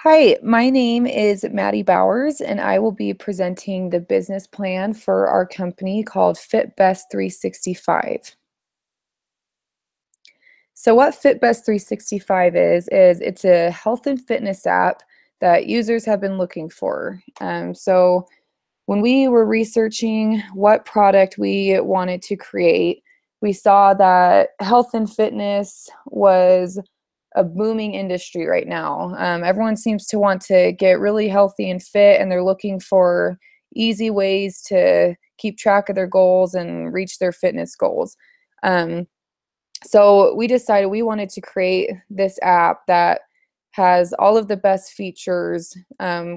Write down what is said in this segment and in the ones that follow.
Hi, my name is Maddie Bowers, and I will be presenting the business plan for our company called FitBest365. So what FitBest365 is it's a health and fitness app that users have been looking for. So when we were researching what product we wanted to create, we saw that health and fitness was a booming industry right now. Everyone seems to want to get really healthy and fit, and they're looking for easy ways to keep track of their goals and reach their fitness goals. Um, so we decided we wanted to create this app that has all of the best features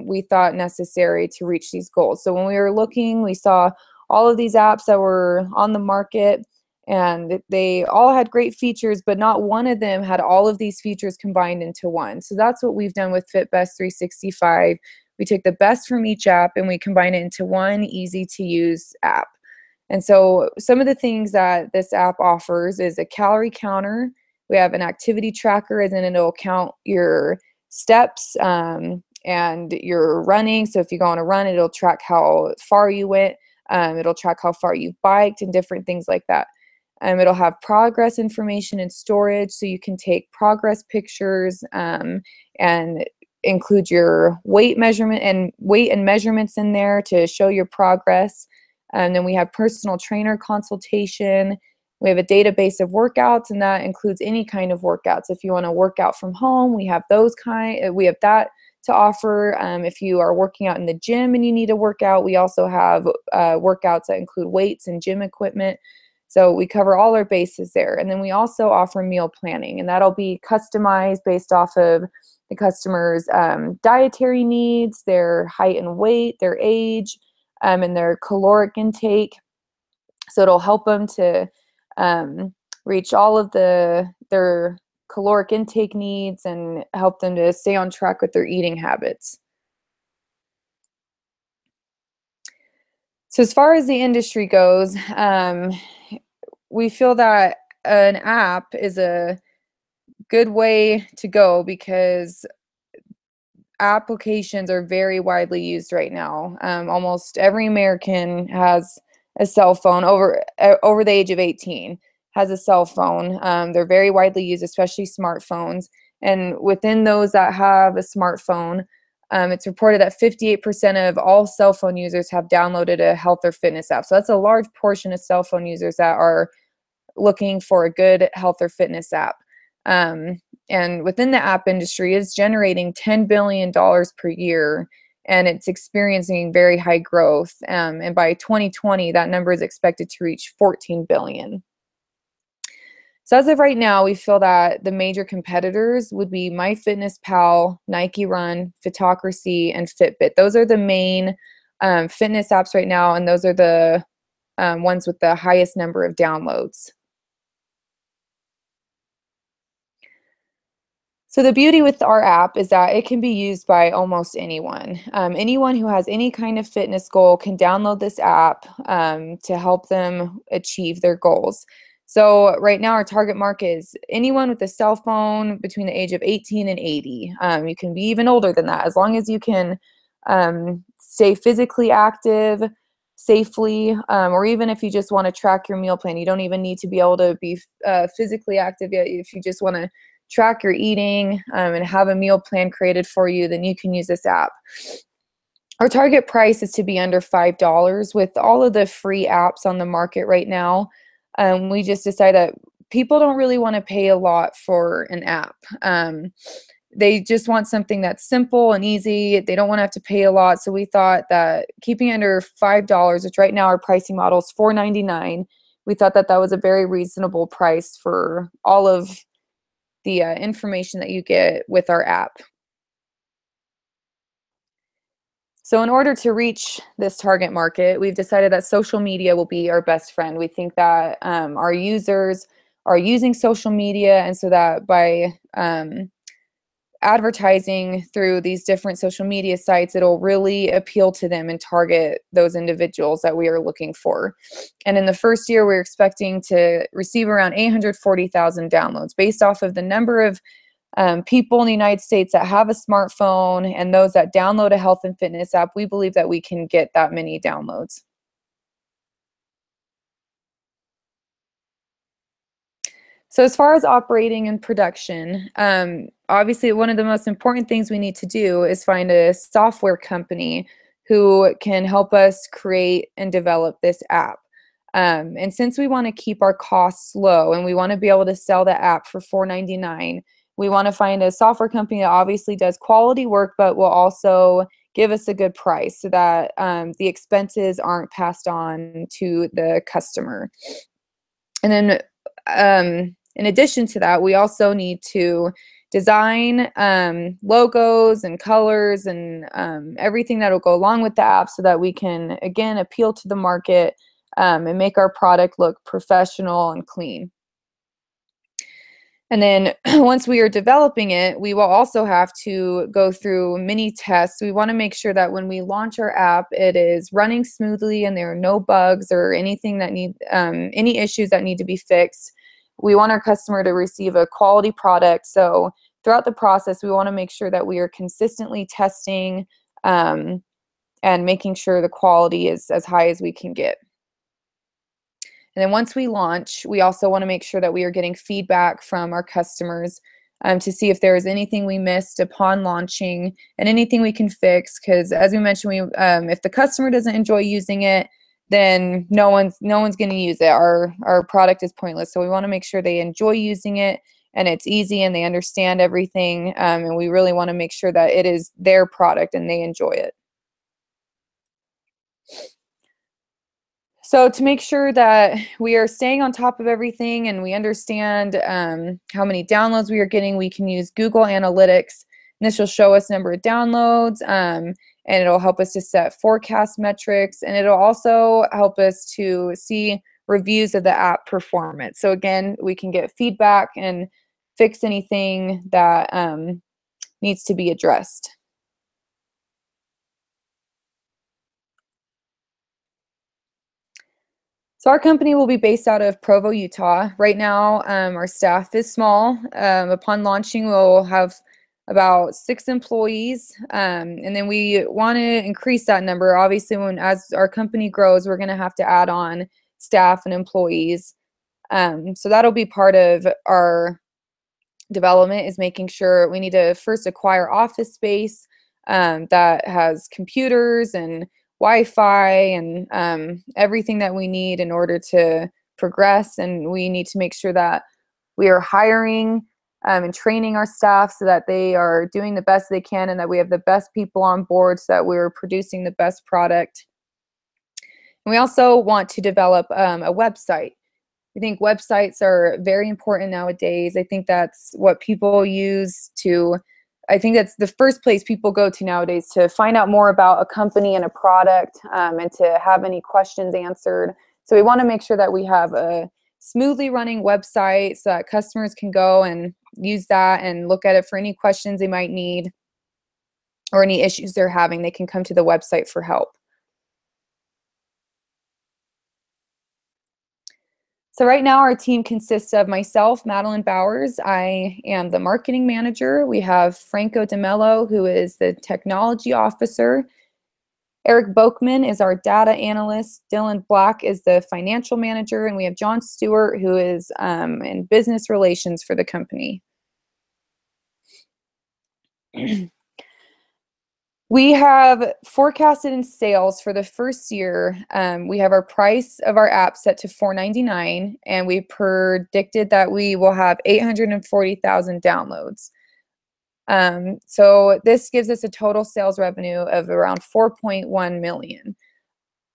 we thought necessary to reach these goals. So when we were looking, we saw all of these apps that were on the market, and they all had great features, but not one of them had all of these features combined into one. So that's what we've done with FitBest365. We took the best from each app and we combine it into one easy to use app. And so some of the things that this app offers is a calorie counter. We have an activity tracker, as in it'll count your steps and your running. So if you go on a run, it'll track how far you went. It'll track how far you've biked and different things like that. It'll have progress information and storage, so you can take progress pictures and include your weight measurement and weight and measurements in there to show your progress. And then we have personal trainer consultation. We have a database of workouts, and that includes any kind of workouts. If you want to work out from home, we have we have that to offer. If you are working out in the gym and you need a workout, we also have workouts that include weights and gym equipment. So we cover all our bases there. And then we also offer meal planning, and that'll be customized based off of the customer's dietary needs, their height and weight, their age, and their caloric intake. So it'll help them to reach all of their caloric intake needs and help them to stay on track with their eating habits. So as far as the industry goes, we feel that an app is a good way to go because applications are very widely used right now. Almost every American has a cell phone over the age of 18 has a cell phone. They're very widely used, especially smartphones. And within those that have a smartphone, it's reported that 58% of all cell phone users have downloaded a health or fitness app. So that's a large portion of cell phone users that are looking for a good health or fitness app. And within the app industry, it's generating $10 billion per year, and it's experiencing very high growth. And by 2020, that number is expected to reach 14 billion. So as of right now, we feel that the major competitors would be MyFitnessPal, Nike Run, Fitocracy, and Fitbit. Those are the main fitness apps right now, and those are the ones with the highest number of downloads. So the beauty with our app is that it can be used by almost anyone. Anyone who has any kind of fitness goal can download this app to help them achieve their goals. So right now our target market is anyone with a cell phone between the age of 18 and 80. You can be even older than that, as long as you can stay physically active safely, or even if you just want to track your meal plan. You don't even need to be able to be physically active yet. If you just want to track your eating and have a meal plan created for you, then you can use this app. Our target price is to be under $5. With all of the free apps on the market right now, we just decided that people don't really want to pay a lot for an app. They just want something that's simple and easy. They don't want to have to pay a lot. So we thought that keeping it under $5, which right now our pricing model is $4.99, we thought that that was a very reasonable price for all of the information that you get with our app. So in order to reach this target market, we've decided that social media will be our best friend. We think that our users are using social media, and so that by advertising through these different social media sites, it'll really appeal to them and target those individuals that we are looking for. And in the first year, we're expecting to receive around 840,000 downloads based off of the number of people in the United States that have a smartphone and those that download a health and fitness app, we believe that we can get that many downloads. So as far as operating and production, obviously one of the most important things we need to do is find a software company who can help us create and develop this app. And since we want to keep our costs low and we want to be able to sell the app for $4.99, we want to find a software company that obviously does quality work, but will also give us a good price so that the expenses aren't passed on to the customer. And then in addition to that, we also need to design logos and colors and everything that will go along with the app so that we can, again, appeal to the market and make our product look professional and clean. And then once we are developing it, we will also have to go through many tests. We want to make sure that when we launch our app, it is running smoothly and there are no bugs or anything that any issues that need to be fixed. We want our customer to receive a quality product. So throughout the process, we want to make sure that we are consistently testing and making sure the quality is as high as we can get. And then once we launch, we also want to make sure that we are getting feedback from our customers to see if there is anything we missed upon launching and anything we can fix. Because as we mentioned, if the customer doesn't enjoy using it, then no one's going to use it. Our product is pointless. So we want to make sure they enjoy using it and it's easy and they understand everything. And we really want to make sure that it is their product and they enjoy it. So to make sure that we are staying on top of everything and we understand how many downloads we are getting, we can use Google Analytics. And this will show us number of downloads, and it'll help us to set forecast metrics, and it'll also help us to see reviews of the app performance. So again, we can get feedback and fix anything that needs to be addressed. So our company will be based out of Provo, Utah. Right now, our staff is small. Upon launching, we'll have about 6 employees, and then we want to increase that number. Obviously, as our company grows, we're going to have to add on staff and employees. So that'll be part of our development, is making sure we need to first acquire office space that has computers and Wi-Fi and everything that we need in order to progress. And we need to make sure that we are hiring and training our staff so that they are doing the best they can and that we have the best people on board so that we're producing the best product. And we also want to develop a website. I think websites are very important nowadays. I think that's what people use to I think that's the first place people go to nowadays to find out more about a company and a product and to have any questions answered. So we want to make sure that we have a smoothly running website so that customers can go and use that and look at it for any questions they might need or any issues they're having. They can come to the website for help. So right now our team consists of myself, Madeline Bowers. I am the marketing manager. We have Franco DeMello, who is the technology officer. Eric Boakman is our data analyst. Dylan Black is the financial manager. And we have John Stewart, who is in business relations for the company. We have forecasted in sales for the first year. We have our price of our app set to $4.99, and we predicted that we will have 840,000 downloads. So this gives us a total sales revenue of around 4.1 million.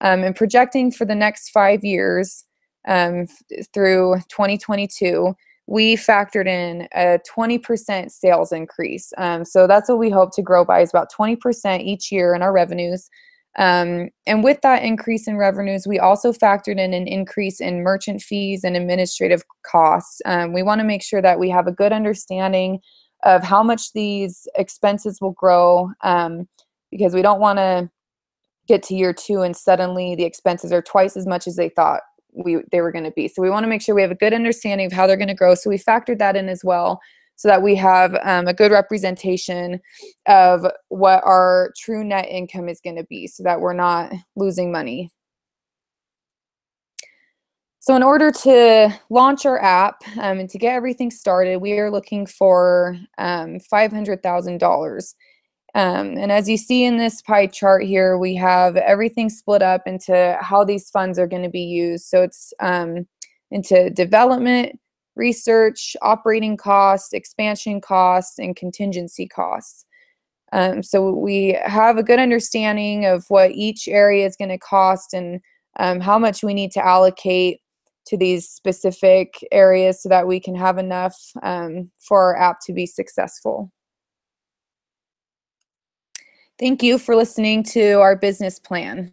And projecting for the next 5 years through 2022, we factored in a 20% sales increase. So that's what we hope to grow by, is about 20% each year in our revenues. And with that increase in revenues, we also factored in an increase in merchant fees and administrative costs. We want to make sure that we have a good understanding of how much these expenses will grow, because we don't want to get to year 2 and suddenly the expenses are twice as much as they thought they were going to be. So we want to make sure we have a good understanding of how they're going to grow. So we factored that in as well. so that we have a good representation of what our true net income is going to be so that we're not losing money. So in order to launch our app and to get everything started, we are looking for $500,000. And as you see in this pie chart here, we have everything split up into how these funds are going to be used. So it's into development, research, operating costs, expansion costs, and contingency costs. So we have a good understanding of what each area is going to cost and how much we need to allocate to these specific areas so that we can have enough for our app to be successful. Thank you for listening to our business plan.